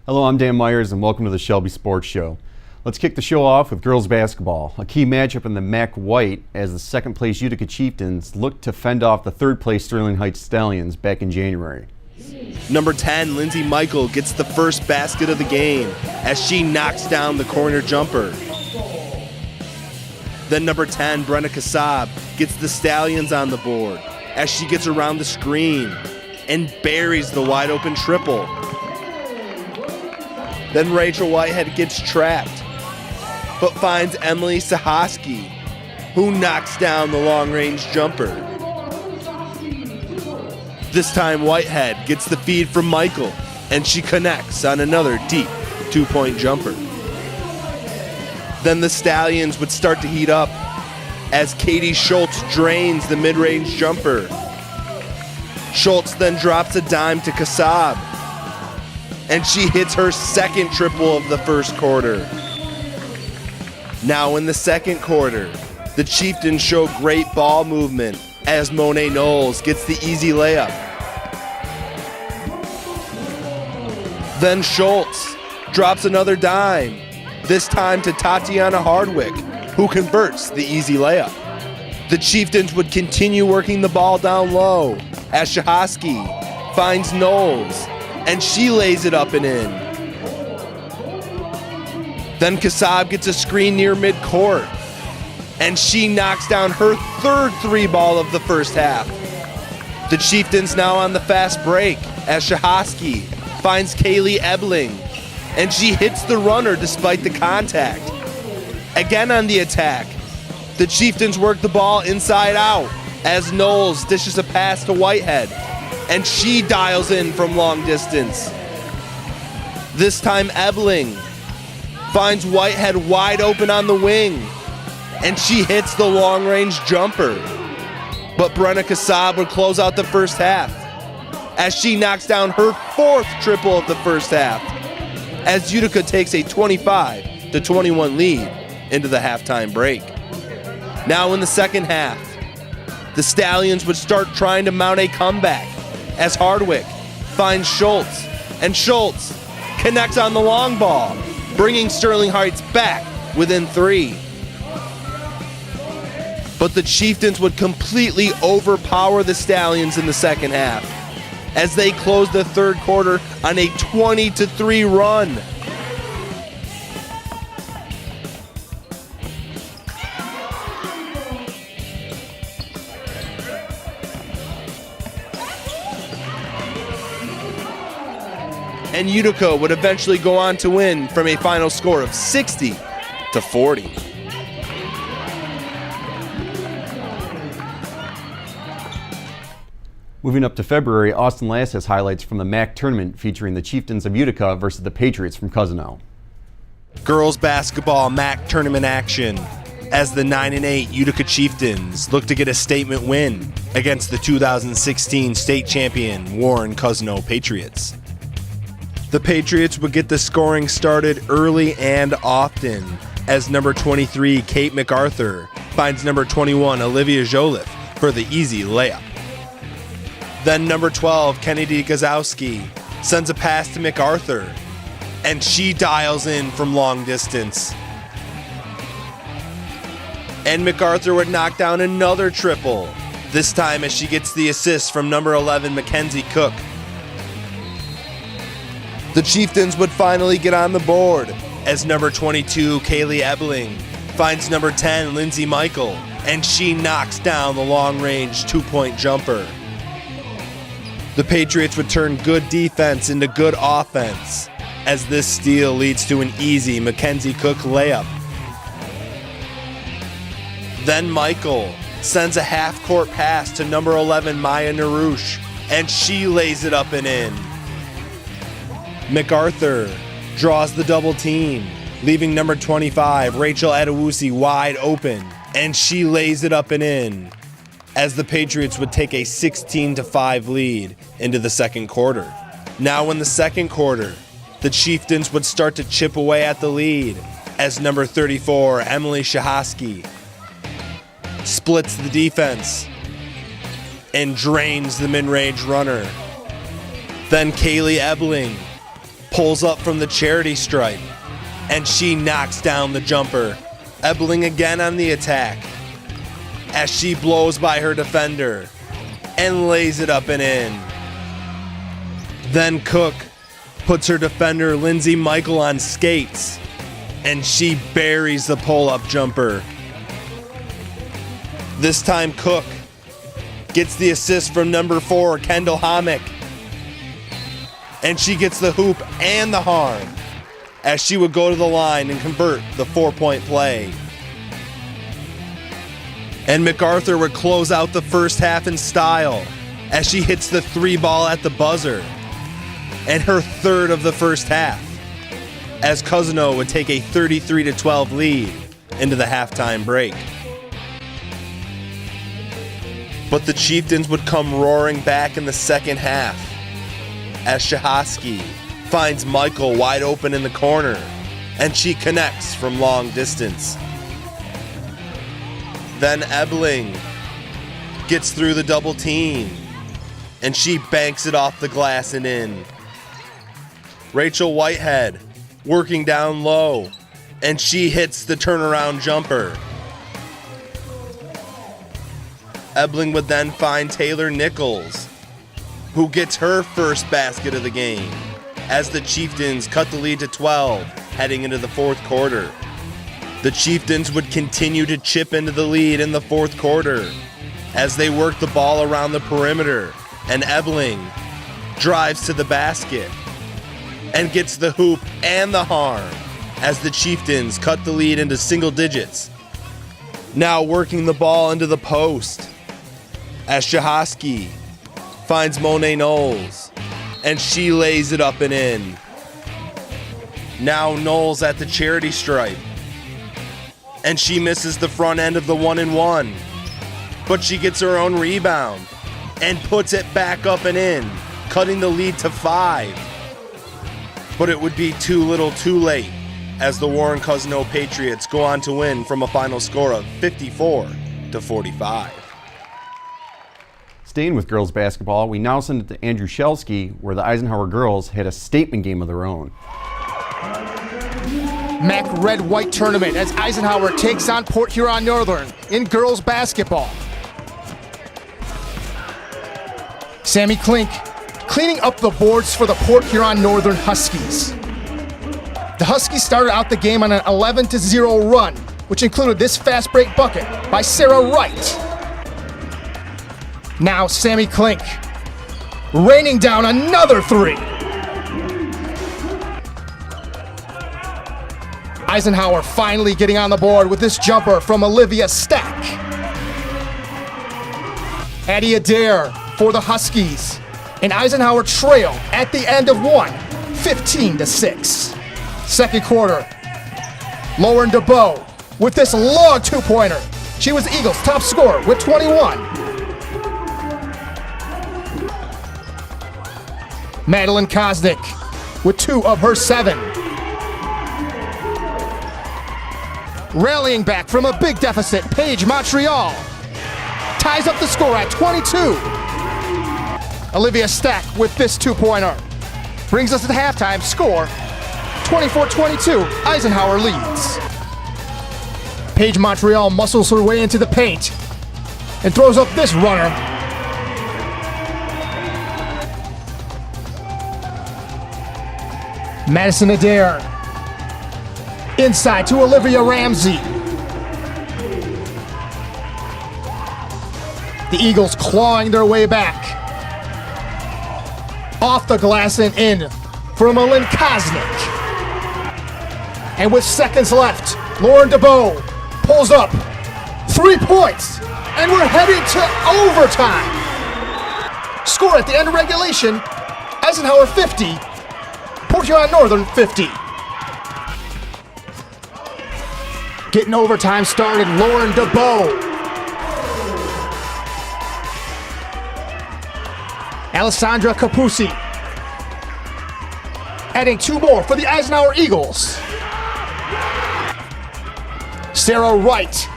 Hello, I'm Dan Myers and welcome to the Shelby Sports Show. Let's kick the show off with girls basketball. A key matchup in the MAC White as the second place Utica Chieftains look to fend off the third place Sterling Heights Stallions back in January. Number 10, Lindsay Michael gets the first basket of the game as she knocks down the corner jumper. Then number 10, Brenna Kassab gets the Stallions on the board as she gets around the screen and buries the wide open triple. Then Rachel Whitehead gets trapped, but finds Emily Sahoski, who knocks down the long-range jumper. This time Whitehead gets the feed from Michael, and she connects on another deep two-point jumper. Then the Stallions would start to heat up as Katie Schultz drains the mid-range jumper. Schultz then drops a dime to Kassab, and she hits her second triple of the first quarter. Now in the second quarter, the Chieftains show great ball movement as Monet Knowles gets the easy layup. Then Schultz drops another dime, this time to Tatiana Hardwick, who converts the easy layup. The Chieftains would continue working the ball down low as Sahoski finds Knowles, and she lays it up and in. Then Kassab gets a screen near midcourt, and she knocks down her third three ball of the first half. The Chieftains now on the fast break as Sahoski finds Kaylee Ebling, and she hits the runner despite the contact. Again on the attack, the Chieftains work the ball inside out as Knowles dishes a pass to Whitehead, and she dials in from long distance. This time Ebling finds Whitehead wide open on the wing, and she hits the long-range jumper. But Brenna Kassab would close out the first half as she knocks down her fourth triple of the first half as Utica takes a 25-21 lead into the halftime break. Now in the second half, the Stallions would start trying to mount a comeback as Hardwick finds Schultz, and Schultz connects on the long ball, bringing Sterling Heights back within three. But the Chieftains would completely overpower the Stallions in the second half as they closed the third quarter on a 20-3 run. And Utica would eventually go on to win from a final score of 60-40. Moving up to February, Austin Lass has highlights from the MAC tournament featuring the Chieftains of Utica versus the Patriots from Cousino. Girls basketball MAC tournament action as the 9-8 Utica Chieftains look to get a statement win against the 2016 state champion Warren Cousino Patriots. The Patriots would get the scoring started early and often as number 23 Kate MacArthur finds number 21 Olivia Joliffe for the easy layup. Then number 12 Kennedy Gazowski sends a pass to MacArthur, and she dials in from long distance. And MacArthur would knock down another triple, this time as she gets the assist from number 11 Mackenzie Cook. The Chieftains would finally get on the board as number 22 Kaylee Ebling finds number 10 Lindsay Michael, and she knocks down the long-range two-point jumper. The Patriots would turn good defense into good offense as this steal leads to an easy Mackenzie Cook layup. Then Michael sends a half-court pass to number 11 Maya Narouche, and she lays it up and in. MacArthur draws the double team, leaving number 25 Rachel Adewusi wide open, and she lays it up and in as the Patriots would take a 16-5 lead into the second quarter. Now in the second quarter, the Chieftains would start to chip away at the lead as number 34 Emily Sahoski splits the defense and drains the mid-range runner. Then Kaylee Ebling pulls up from the charity stripe, and she knocks down the jumper. Ebling again on the attack as she blows by her defender and lays it up and in. Then Cook puts her defender Lindsay Michael on skates, and she buries the pull-up jumper. This time Cook gets the assist from number 4, Kendall Homick, and she gets the hoop and the harm as she would go to the line and convert the 4-point play. And MacArthur would close out the first half in style as she hits the 3 ball at the buzzer, and her third of the first half, as Cousino would take a 33-12 lead into the halftime break. But the Chieftains would come roaring back in the second half as Shahoski finds Michael wide open in the corner, and she connects from long distance. Then Ebling gets through the double team, and she banks it off the glass and in. Rachel Whitehead working down low, and she hits the turnaround jumper. Ebling would then find Taylor Nichols, who gets her first basket of the game, as the Chieftains cut the lead to 12 heading into the fourth quarter. The Chieftains would continue to chip into the lead in the fourth quarter as they worked the ball around the perimeter, and Ebling drives to the basket and gets the hoop and the harm as the Chieftains cut the lead into single digits. Now working the ball into the post as Shahoski finds Monet Knowles, and she lays it up and in. Now Knowles at the charity stripe, and she misses the front end of the 1-and-1, but she gets her own rebound and puts it back up and in, cutting the lead to 5. But it would be too little too late as the Warren Cousino Patriots go on to win from a final score of 54-45. Staying with girls basketball, we now send it to Andrew Shelsky, where the Eisenhower girls had a statement game of their own. MAC Red-White Tournament as Eisenhower takes on Port Huron Northern in girls basketball. Sammy Klink cleaning up the boards for the Port Huron Northern Huskies. The Huskies started out the game on an 11-0 run, which included this fast break bucket by Sarah Wright. Now Sammy Klink raining down another 3. Eisenhower finally getting on the board with this jumper from Olivia Stack. Addie Adair for the Huskies. And Eisenhower trail at the end of 1, 15-6. Second quarter, Lauren DeBow with this long 2-pointer. She was Eagles' top scorer with 21. Madeline Kosnick with 2 of her 7. Rallying back from a big deficit, Paige Montreal ties up the score at 22. Olivia Stack with this 2-pointer. Brings us to the halftime score, 24-22, Eisenhower leads. Paige Montreal muscles her way into the paint and throws up this runner. Madison Adair inside to Olivia Ramsey. The Eagles clawing their way back. Off the glass and in for Malin Kosnick. And with seconds left, Lauren DeBow pulls up 3 points, and we're headed to overtime. Score at the end of regulation, Eisenhower 50, Port Huron Northern 50. Getting overtime started, Lauren DeBow. Alessandra Capuzzi adding 2 more for the Eisenhower Eagles. Sarah Wright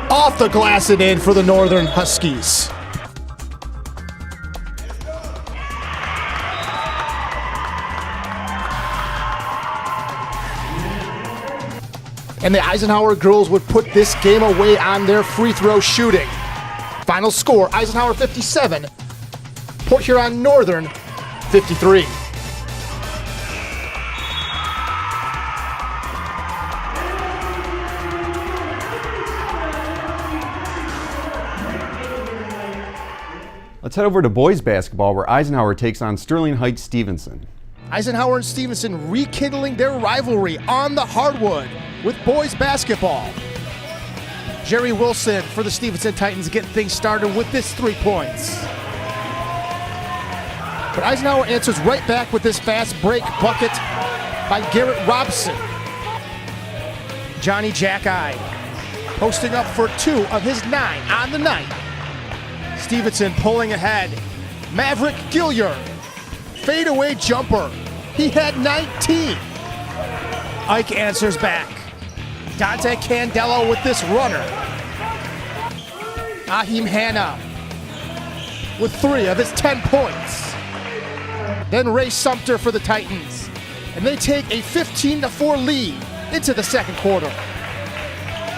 off the glass and in for the Northern and the Eisenhower girls would put this game away on their free throw shooting. Final score, Eisenhower 57, Port Huron Northern 53. Let's head over to boys basketball where Eisenhower takes on Sterling Heights Stevenson. Eisenhower and Stevenson rekindling their rivalry on the hardwood with boys basketball. Jerry Wilson for the Stevenson Titans getting things started with this 3 points. But Eisenhower answers right back with this fast break bucket by Garrett Robson. Johnny Jackeye posting up for 2 of his 9 on the night. Stevenson pulling ahead. Maverick Gilliard, fadeaway jumper. He had 19. Ike answers back. Dante Candelo with this runner. Ahim Hanna with 3 of his 10 points. Then Ray Sumter for the Titans. And they take a 15-4 lead into the second quarter.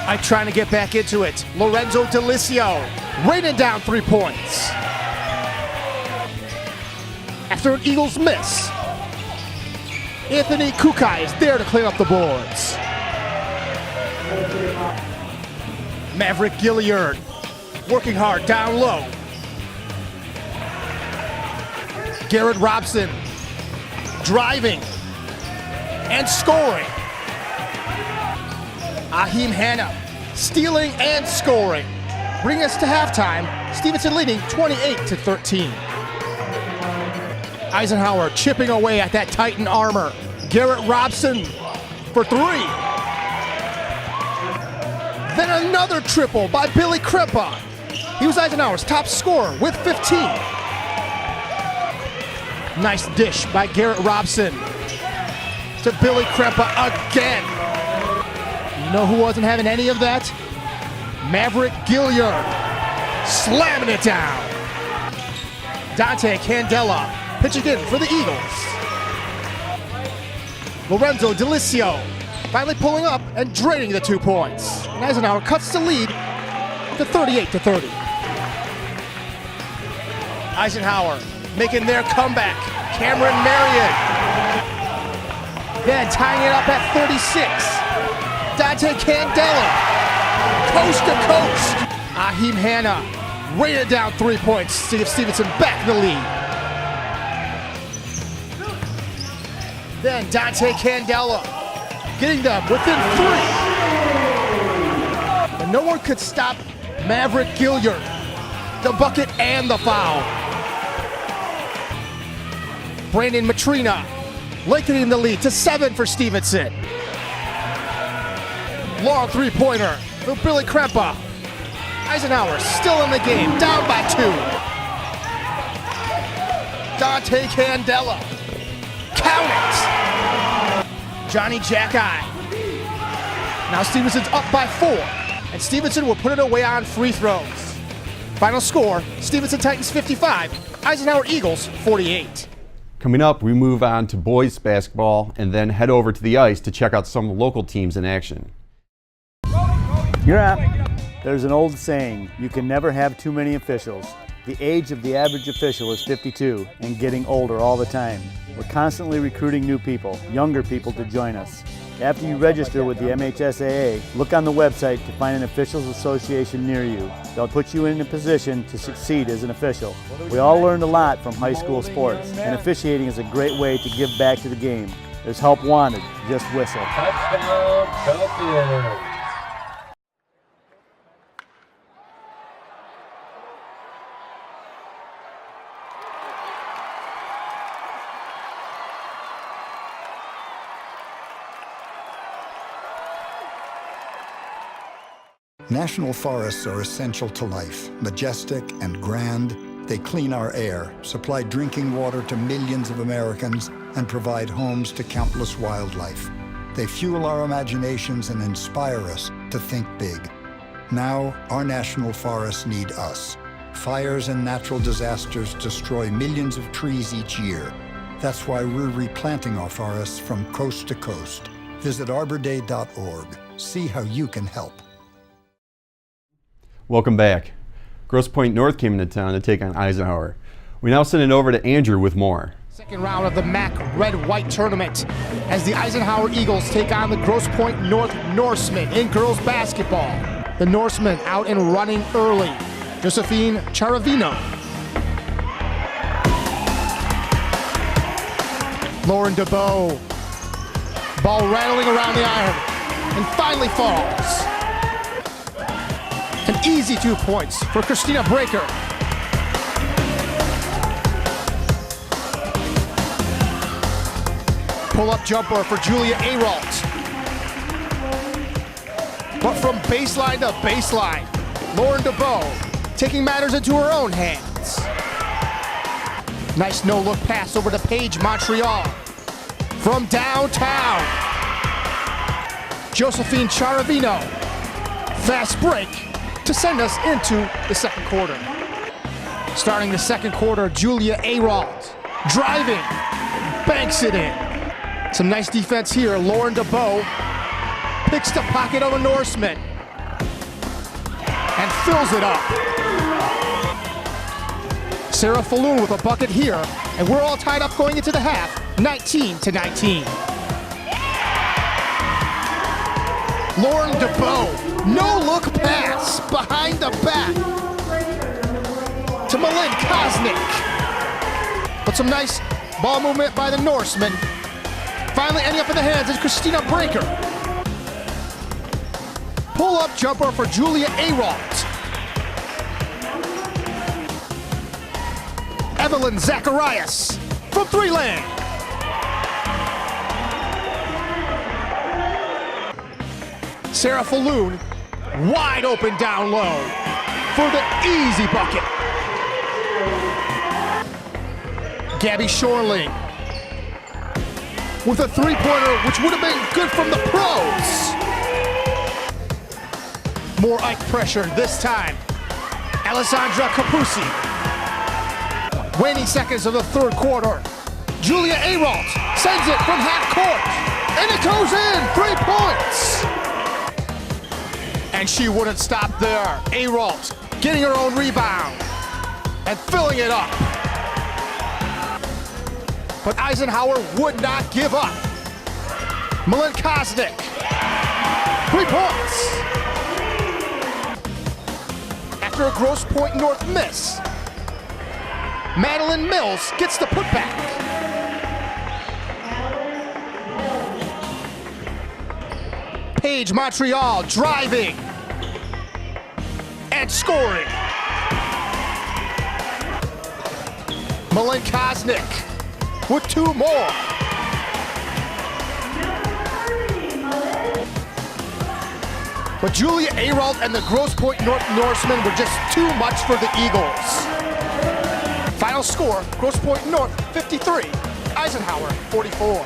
Ike trying to get back into it. Lorenzo Delicio raining down 3 points. After an Eagles miss, Anthony Kukai is there to clean up the boards. Maverick Gilliard working hard down low. Garrett Robson driving and scoring. Ahim Hanna stealing and scoring. Bringing us to halftime, Stevenson leading 28-13. Eisenhower chipping away at that Titan armor. Garrett Robson for 3. Then another triple by Billy Krempa. He was Eisenhower's top scorer with 15. Nice dish by Garrett Robson to Billy Krempa again. You know who wasn't having any of that? Maverick Gilliard slamming it down. Dante Candela pitching in for the Eagles. Lorenzo Delicio finally pulling up and draining the 2 points. And Eisenhower cuts the lead to 38-30. Eisenhower making their comeback. Cameron Marion. Then tying it up at 36. Dante Candela. Coast to coast. Ahim Hanna rated down 3 points. Steve Stevenson back in the lead. Then Dante Candela getting them within 3. And no one could stop Maverick Gilliard. The bucket and the foul. Brandon Matrina lengthening the lead to 7 for Stevenson. Long 3-pointer for Billy Krempa. Eisenhower still in the game, down by 2. Dante Candela. Count it! Johnny Jackeye. Now Stevenson's up by 4, and Stevenson will put it away on free throws. Final score, Stevenson Titans 55, Eisenhower Eagles 48. Coming up, we move on to boys basketball and then head over to the ice to check out some local teams in action. You're up. There's an old saying, you can never have too many officials. The age of the average official is 52 and getting older all the time. We're constantly recruiting new people, younger people to join us. After you register with the MHSAA, look on the website to find an officials association near you. They'll put you in a position to succeed as an official. We all learned a lot from high school sports, and officiating is a great way to give back to the game. There's help wanted, just whistle. Touchdown, Shelby. National forests are essential to life, majestic and grand. They clean our air, supply drinking water to millions of Americans, and provide homes to countless wildlife. They fuel our imaginations and inspire us to think big. Now, our national forests need us. Fires and natural disasters destroy millions of trees each year. That's why we're replanting our forests from coast to coast. Visit arborday.org. See how you can help. Welcome back. Grosse Pointe North came into town to take on Eisenhower. We now send it over to Andrew with more. Second round of the MAC Red-White Tournament as the Eisenhower Eagles take on the Grosse Pointe North Norsemen in girls basketball. The Norsemen out and running early. Josephine Charavino. Lauren DeBow. Ball rattling around the iron and finally falls. An easy 2 points for Christina Breaker. Pull-up jumper for Julia Aralt. But from baseline to baseline, Lauren DeBow taking matters into her own hands. Nice no-look pass over to Paige Montreal. From downtown, Josephine Charavino. Fast break to send us into the second quarter. Starting the second quarter, Julia Aralt driving, banks it in. Some nice defense here. Lauren DeBow picks the pocket of a Norseman and fills it up. Sarah Falloon with a bucket here, and we're all tied up going into the half, 19-19. Lauren DeBow, no-look pass behind the back to Malin Kosnick. But some nice ball movement by the Norsemen. Finally ending up in the hands of Christina Breaker. Pull-up jumper for Julia Aralt. Evelyn Zacharias from three-lane. Sarah Falloon wide open down low for the easy bucket. Gabby Shorling with a three-pointer, which would have been good from the pros. More Ike pressure this time. Alessandra Capuzzi. Waning seconds of the third quarter. Julia Aralt sends it from half court, and it goes in, 3 points. And she wouldn't stop there. Aralt getting her own rebound and filling it up. But Eisenhower would not give up. Malin Kosnick, 3 points. After a Grosse Pointe North miss, Madeline Mills gets the putback. Paige Montreal driving and scoring. Malin Kosnick with 2 more. But Julia Aralt and the Grosse Pointe North Norsemen were just too much for the Eagles. Final score, Grosse Pointe North 53, Eisenhower 44.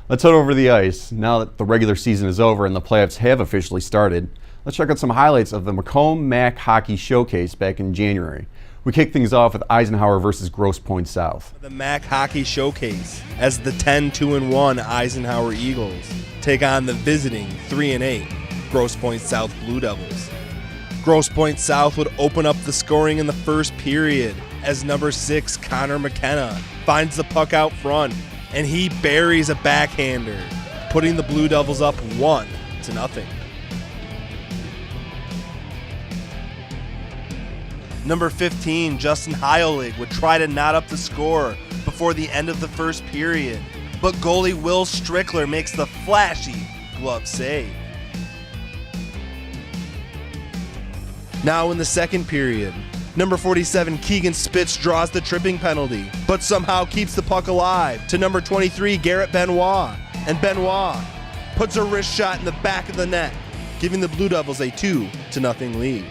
Let's head over to the ice. Now that the regular season is over and the playoffs have officially started, let's check out some highlights of the Macomb MAC Hockey Showcase back in January. We kick things off with Eisenhower versus Grosse Pointe South. The MAC Hockey Showcase as the 10-2-1 Eisenhower Eagles take on the visiting 3-8 Grosse Pointe South Blue Devils. Grosse Pointe South would open up the scoring in the first period as number 6 Connor McKenna finds the puck out front and he buries a backhander, putting the Blue Devils up 1-0. Number 15, Justin Heillig, would try to knot up the score before the end of the first period, but goalie Will Strickler makes the flashy glove save. Now in the second period, number 47, Keegan Spitz draws the tripping penalty, but somehow keeps the puck alive to number 23, Garrett Benoit, and Benoit puts a wrist shot in the back of the net, giving the Blue Devils a 2-0 lead.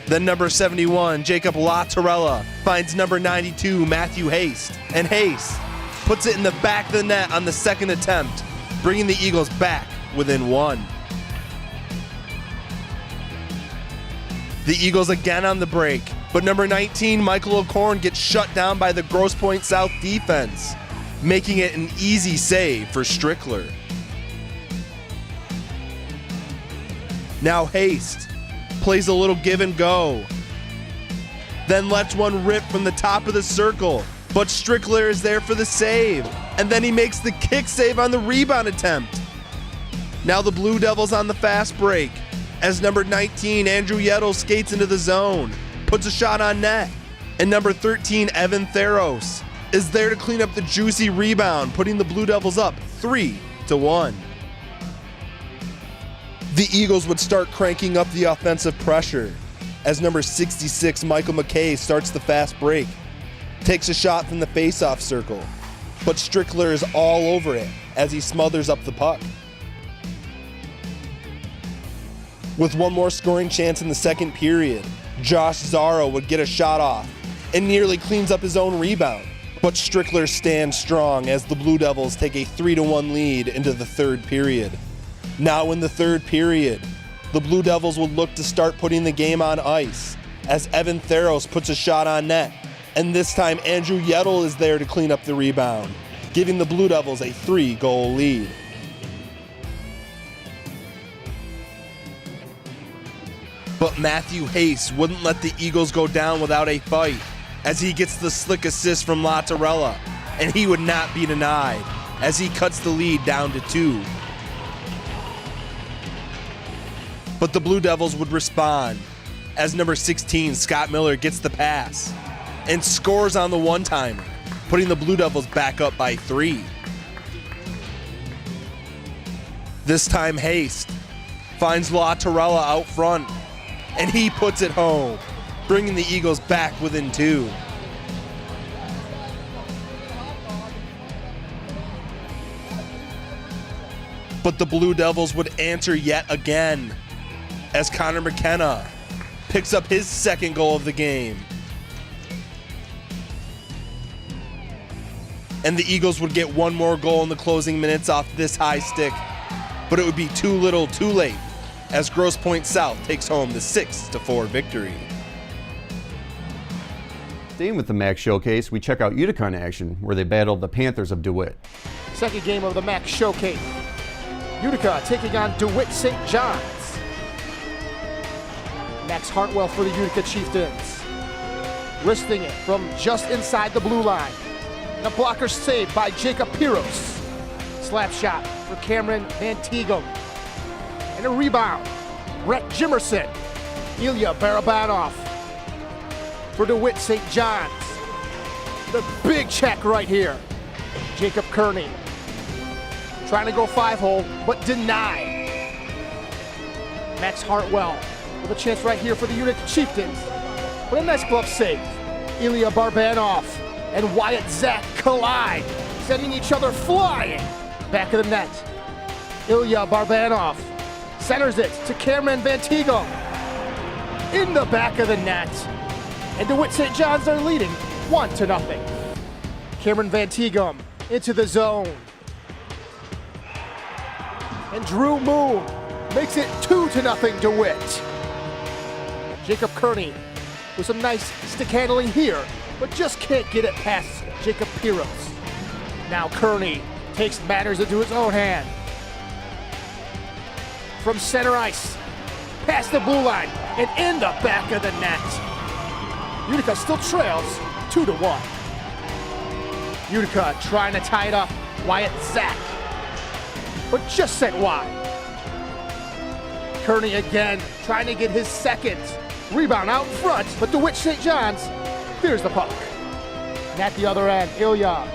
Then number 71, Jacob LaTorella, finds number 92, Matthew Haste, and Haste puts it in the back of the net on the second attempt, bringing the Eagles back within 1. The Eagles again on the break, but number 19, Michael O'Corn, gets shut down by the Grosse Pointe South defense, making it an easy save for Strickler. Now Haste plays a little give and go. Then lets one rip from the top of the circle. But Strickler is there for the save. And then he makes the kick save on the rebound attempt. Now the Blue Devils on the fast break as number 19, Andrew Yettle, skates into the zone, puts a shot on net. And number 13, Evan Theros, is there to clean up the juicy rebound, putting the Blue Devils up 3-1. The Eagles would start cranking up the offensive pressure as number 66, Michael McKay, starts the fast break, takes a shot from the faceoff circle, but Strickler is all over it as he smothers up the puck. With one more scoring chance in the second period, Josh Zaro would get a shot off and nearly cleans up his own rebound. But Strickler stands strong as the Blue Devils take a 3-1 lead into the third period. Now in the third period, the Blue Devils would look to start putting the game on ice as Evan Theros puts a shot on net. And this time Andrew Yettle is there to clean up the rebound, giving the Blue Devils a 3-goal lead. But Matthew Haste wouldn't let the Eagles go down without a fight as he gets the slick assist from Latorella, and he would not be denied as he cuts the lead down to 2. But the Blue Devils would respond as number 16, Scott Miller, gets the pass and scores on the one-timer, putting the Blue Devils back up by 3. This time Haste finds Latorella out front, and he puts it home, bringing the Eagles back within 2. But the Blue Devils would answer yet again as Connor McKenna picks up his second goal of the game. And the Eagles would get one more goal in the closing minutes off this high stick, but it would be too little too late as Grosse Pointe South takes home the 6-4 victory. Staying with the MAC Showcase, we check out Utica in action, where they battled the Panthers of DeWitt. Second game of the MAC Showcase. Utica taking on DeWitt St. John's. Max Hartwell for the Utica Chieftains. Wristing it from just inside the blue line. And a blocker saved by Jacob Piros. Slap shot for Cameron Van Tegum. And a rebound, Brett Jimerson. Ilya Barabanov for DeWitt St. John's. The big check right here. Jacob Kearney trying to go 5-hole, but denied. Max Hartwell with a chance right here for the Utica Chieftains. But a nice glove save. Ilya Barbanov and Wyatt Zach collide, sending each other flying. Back of the net. Ilya Barbanov centers it to Cameron Van Tegum. In the back of the net. And DeWitt St. John's are leading 1-0. Cameron Van Tegum into the zone. And Drew Moon makes it 2-0 DeWitt. Jacob Kearney with some nice stick handling here, but just can't get it past Jacob Piros. Now Kearney takes matters into his own hand. From center ice, past the blue line, and in the back of the net. Utica still trails 2-1. Utica trying to tie it up, Wyatt Zach, but just sent wide. Kearney again trying to get his second. Rebound out front, but DeWitt St. John's clears the puck. And at the other end, Ilya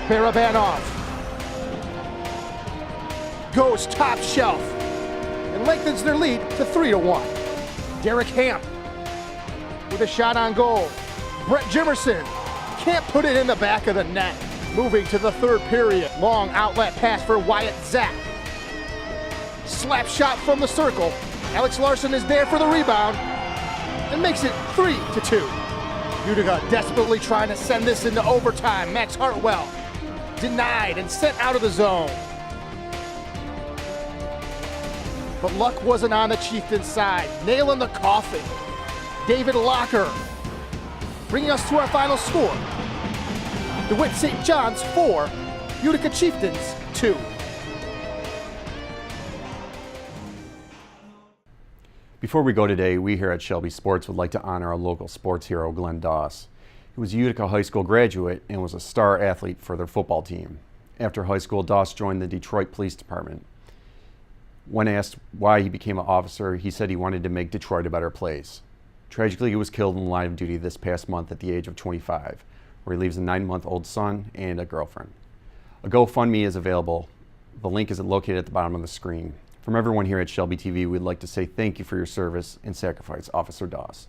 Barabanov goes top shelf and lengthens their lead to 3-1. Derek Hamp with a shot on goal. Brett Jimerson can't put it in the back of the net. Moving to the third period. Long outlet pass for Wyatt Zach. Slap shot from the circle. Alex Larson is there for the rebound and makes it 3-2. Utica desperately trying to send this into overtime. Max Hartwell denied and sent out of the zone. But luck wasn't on the Chieftains' side. Nail in the coffin. David Locker bringing us to our final score. DeWitt St. John's 4, Utica Chieftains 2. Before we go today, we here at Shelby Sports would like to honor our local sports hero, Glenn Doss. He was a Utica High School graduate and was a star athlete for their football team. After high school, Doss joined the Detroit Police Department. When asked why he became an officer, he said he wanted to make Detroit a better place. Tragically, he was killed in the line of duty this past month at the age of 25, where he leaves a 9-month-old son and a girlfriend. A GoFundMe is available. The link is located at the bottom of the screen. From everyone here at Shelby TV, we'd like to say thank you for your service and sacrifice, Officer Doss.